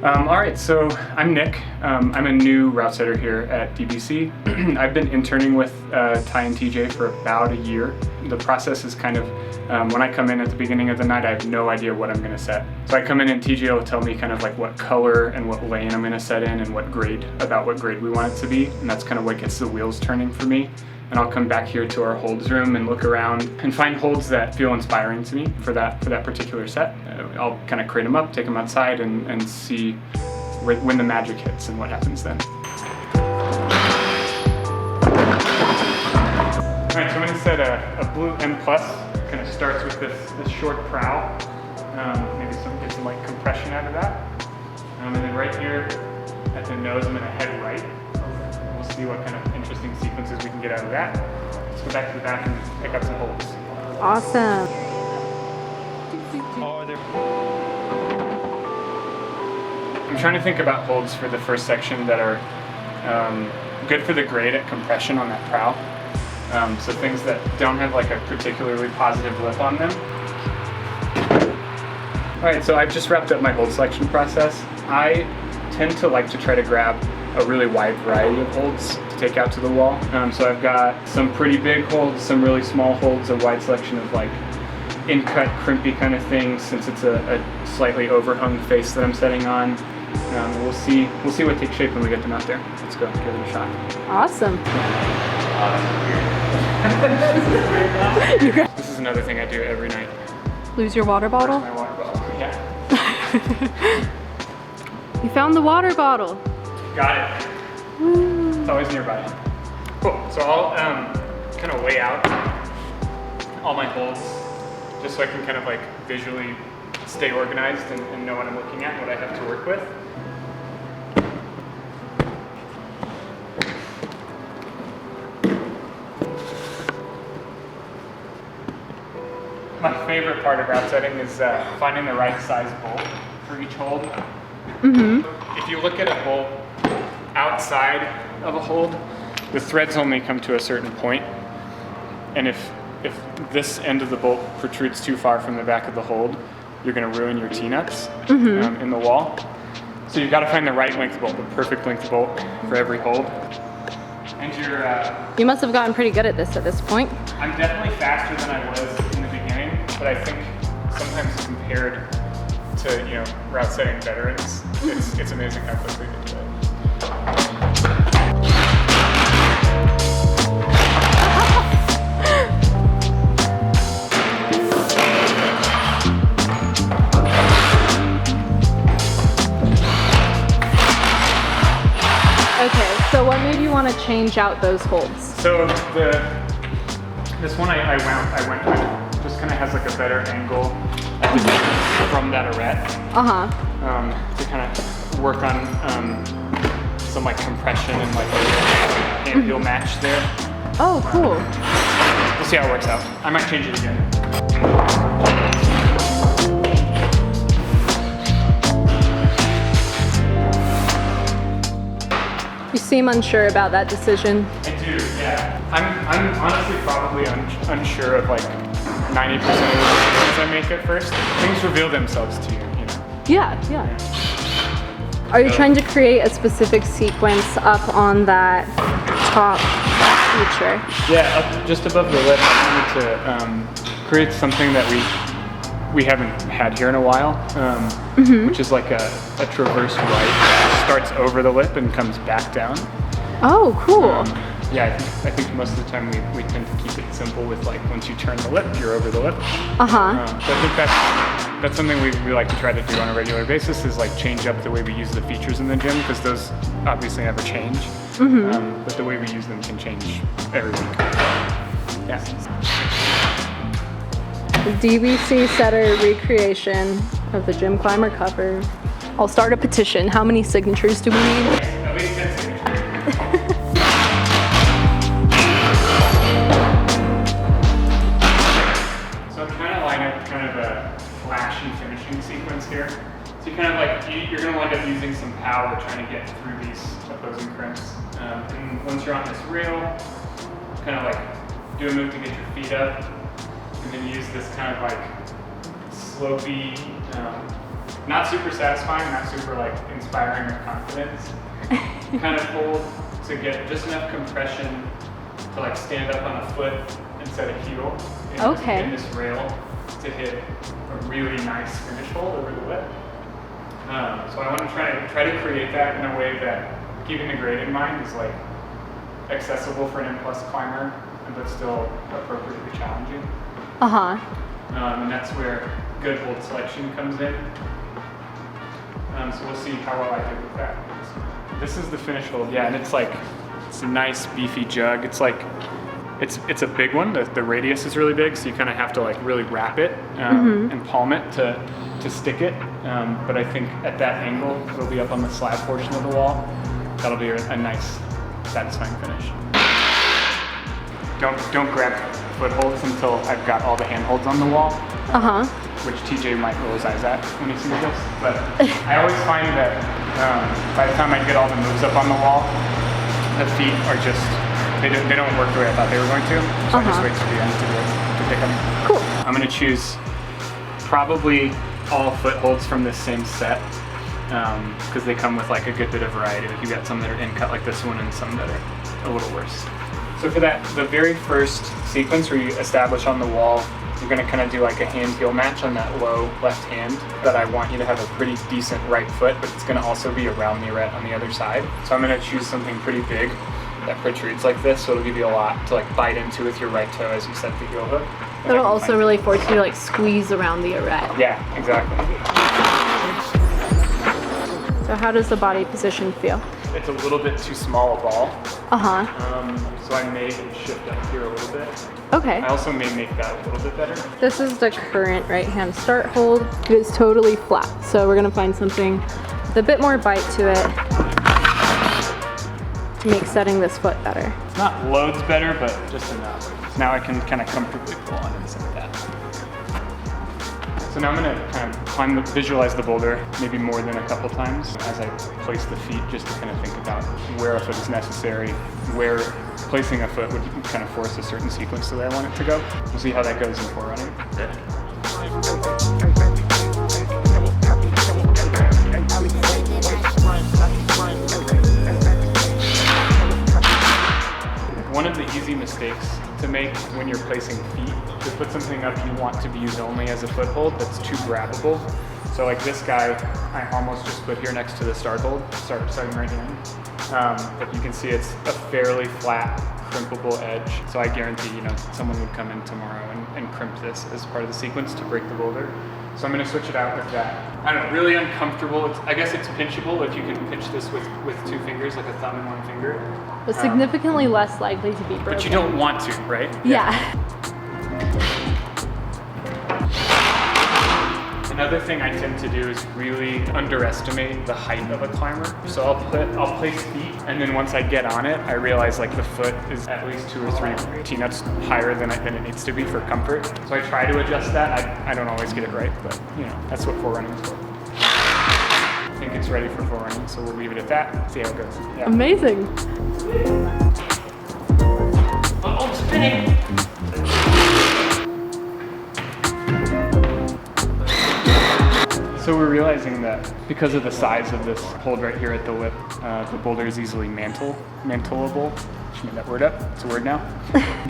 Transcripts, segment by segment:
All right, so I'm Nick. I'm a new route setter here at DBC. I've been interning with Ty and TJ for about a year. The process is kind of, when I come in at the beginning of the night, I have no idea what I'm gonna set. So I come in and TJ will tell me kind of like what color and what lane I'm gonna set in and what grade we want it to be. And that's kind of what gets the wheels turning for me. And I'll come back here to our holds room and look around and find holds that feel inspiring to me for that particular set. I'll kind of crate them up, take them outside, and see when the magic hits and what happens then. All right, so I'm going to set a blue M+. Kind of starts with this short prow. Maybe get some like compression out of that. And then right here at the nose, I'm going to head right. We'll see what kind of interesting sequences we can get out of that. Let's go back to the back and pick up some holds. Awesome. I'm trying to think about holds for the first section that are good for the grade at compression on that prow. So things that don't have like a particularly positive lip on them. All right, so I've just wrapped up my hold selection process. I tend to like to try to grab a really wide variety of holds to take out to the wall. So I've got some pretty big holds, some really small holds, a wide selection of like in-cut, crimpy kind of things, since it's a slightly overhung face that I'm setting on. We'll see what takes shape when we get them out there. Let's go, give it a shot. Awesome. This is another thing I do every night. Lose your water bottle? My water bottle, yeah. You found the water bottle. Got it. It's always nearby. Cool. So I'll kind of lay out all my holds just so I can kind of like visually stay organized and know what I'm looking at, what I have to work with. My favorite part of route setting is finding the right size bolt for each hold. Mm-hmm. If you look at a bolt outside of a hold, the threads only come to a certain point, and if this end of the bolt protrudes too far from the back of the hold, you're going to ruin your T-nuts in the wall. So you've got to find the right length bolt, the perfect length bolt for every hold. And you must have gotten pretty good at this point. I'm definitely faster than I was in the beginning, but I think sometimes compared to route setting veterans, it's amazing how quickly they do it. Okay, so what made you want to change out those holds? So this one I went with just kind of has like a better angle from that arete. To kind of work on some like compression and like hand heel match there. Oh, cool. We'll see how it works out. I might change it again. You seem unsure about that decision. I do, yeah. I'm honestly probably unsure of like 90% of the decisions I make at first. Things reveal themselves to you, Yeah. Are you trying to create a specific sequence up on that top feature? Yeah, up just above the lip, I wanted to create something that we haven't had here in a while, which is like a traverse right that starts over the lip and comes back down. Oh, cool. Yeah, I think most of the time we tend to keep it simple with like once you turn the lip, you're over the lip. Uh-huh. So I think that's something we like to try to do on a regular basis, is like change up the way we use the features in the gym, because those obviously never change. But the way we use them can change every week. Yeah. DBC setter recreation of the Gym Climber cover. I'll start a petition. How many signatures do we need? At least 10 signatures. So I'm trying to line up kind of a flash and finishing sequence here. So you kind of like, you're going to wind up using some power trying to get through these opposing crimps. And once you're on this rail, kind of like do a move to get your feet up, and then use this kind of like slopey Not super satisfying, not super like inspiring or confidence. Kind of hold to get just enough compression to like stand up on a foot instead of heel in this rail to hit a really nice finish hold over the lip. So I want to try to create that in a way that, keeping the grade in mind, is like accessible for an M+ climber, but still appropriately challenging. And that's where good hold selection comes in. So we'll see how well I do with that. This is the finish hold, yeah, and it's a nice beefy jug. It's like, it's a big one. The radius is really big, so you kind of have to like really wrap it and palm it to stick it. But I think at that angle, it'll be up on the slab portion of the wall. That'll be a nice, satisfying finish. Don't grab footholds until I've got all the handholds on the wall. Which TJ might roll his eyes at when he sees this. But I always find that by the time I get all the moves up on the wall, the feet are just, they don't work the way I thought they were going to. So I just wait till the end to pick them. Cool. I'm gonna choose probably all footholds from this same set because they come with like a good bit of variety. Like you got some that are in cut like this one and some that are a little worse. So for that, the very first sequence where you establish on the wall, you're gonna kind of do like a hand-heel match on that low left hand, but I want you to have a pretty decent right foot, but it's gonna also be around the arete on the other side. So I'm gonna choose something pretty big that protrudes like this, so it'll give you a lot to like bite into with your right toe as you set the heel hook. That'll also really force you to like squeeze around the arete. Yeah, exactly. So how does the body position feel? It's a little bit too small a ball. So I may shift up here a little bit. Okay. I also may make that a little bit better. This is the current right hand start hold. It is totally flat. So we're gonna find something with a bit more bite to it to make setting this foot better. It's not loads better, but just enough. So now I can kind of comfortably pull on and set that. So now I'm gonna kind of visualize the boulder maybe more than a couple times as I place the feet, just to kind of think about where a foot is necessary, where placing a foot would kind of force a certain sequence the way I want it to go. We'll see how that goes in forerunning. One of the easy mistakes to make when you're placing feet, to put something up you want to be used only as a foothold that's too grabbable. So like this guy, I almost just put here next to the start hold, starting right in. But you can see it's a fairly flat, crimpable edge. So I guarantee, someone would come in tomorrow and crimp this as part of the sequence to break the boulder. So I'm gonna switch it out with that. I don't know, really uncomfortable. I guess it's pinchable if you can pinch this with two fingers, like a thumb and one finger. But significantly less likely to be broken. But you don't want to, right? Yeah. Another thing I tend to do is really underestimate the height of a climber. So I'll place feet, and then once I get on it, I realize like the foot is at least 2 or 3 T-nuts higher than it needs to be for comfort. So I try to adjust that. I don't always get it right, but that's what forerunning is for. I think it's ready for forerunning, so we'll leave it at that. See how it goes. Yeah. Amazing. Oh, spinning. So we're realizing that because of the size of this hold right here at the lip, the boulder is easily mantleable. Just made that word up. It's a word now.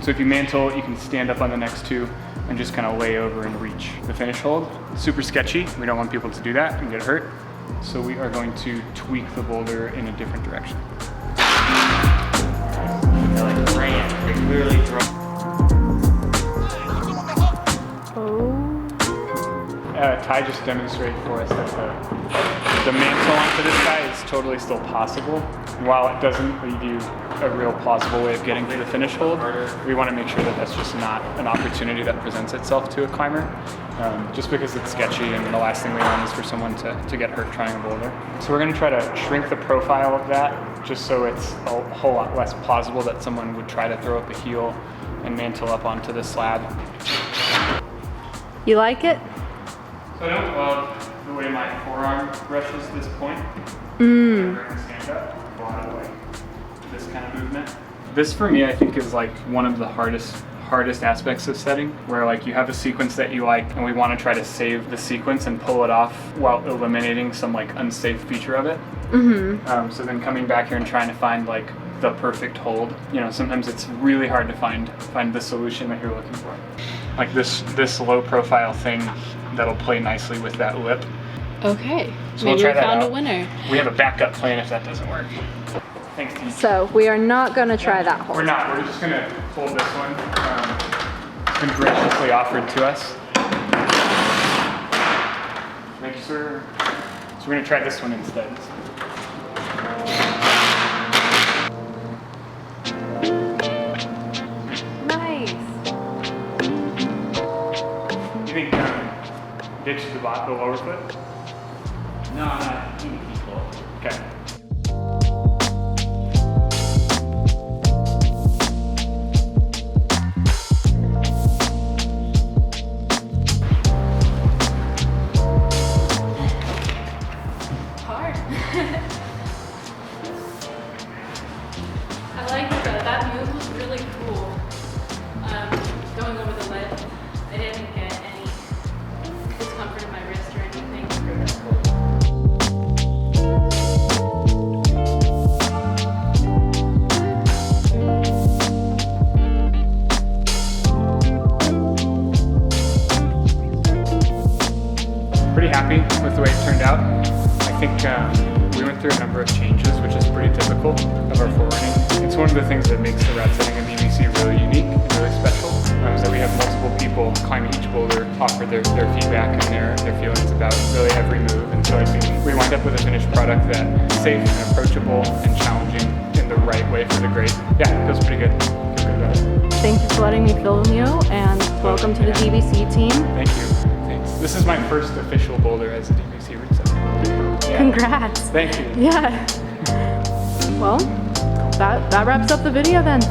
So if you mantle it, you can stand up on the next two and just kind of lay over and reach the finish hold. Super sketchy. We don't want people to do that and get hurt. So we are going to tweak the boulder in a different direction. Like ran, they clearly drove. Ty just demonstrated for us that the mantle onto this guy is totally still possible. While it doesn't leave you a real plausible way of getting to the finish hold, we want to make sure that that's just not an opportunity that presents itself to a climber, just because it's sketchy, and the last thing we want is for someone to get hurt trying a boulder. So we're going to try to shrink the profile of that, just so it's a whole lot less plausible that someone would try to throw up a heel and mantle up onto the slab. You like it? So I don't love the way my forearm brushes this point. Whenever I can stand up, a lot of like this kind of movement. This for me, I think, is like one of the hardest hardest aspects of setting, where like you have a sequence that you like and we want to try to save the sequence and pull it off while eliminating some like unsafe feature of it. So then coming back here and trying to find like the perfect hold, you know, sometimes it's really hard to find the solution that you're looking for. Like this low profile thing that'll play nicely with that lip. Okay, So maybe we'll try we that found out. a winner. We have a backup plan if that doesn't work. Thanks, Dean. So we are not gonna try that hold. We're not. We're just gonna hold this one. It's been graciously offered to us. Thank you, sir. So we're gonna try this one instead. Nice. You think ditch the lower foot? No, not even equal. Okay. Hard. I like that move was really cool. Going over the lip, I didn't get any discomfort in my wrist or anything. Pretty happy with the way it turned out. I think we went through a number of changes, which is pretty typical of our forerunning. It's one of the things that makes the route setting at DBC really unique and really special, is that we have multiple people climbing each boulder, offer their feedback and their feelings about really every move. And so I think we wind up with a finished product that's safe and approachable and challenging in the right way for the grade. Yeah, it feels pretty good. Feel good about it. Thank you for letting me film you, and welcome to the DBC team. Thank you. Thanks. This is my first official boulder as a DBC route setter. Yeah. Congrats. Thank you. Yeah. Well, that wraps up the video then.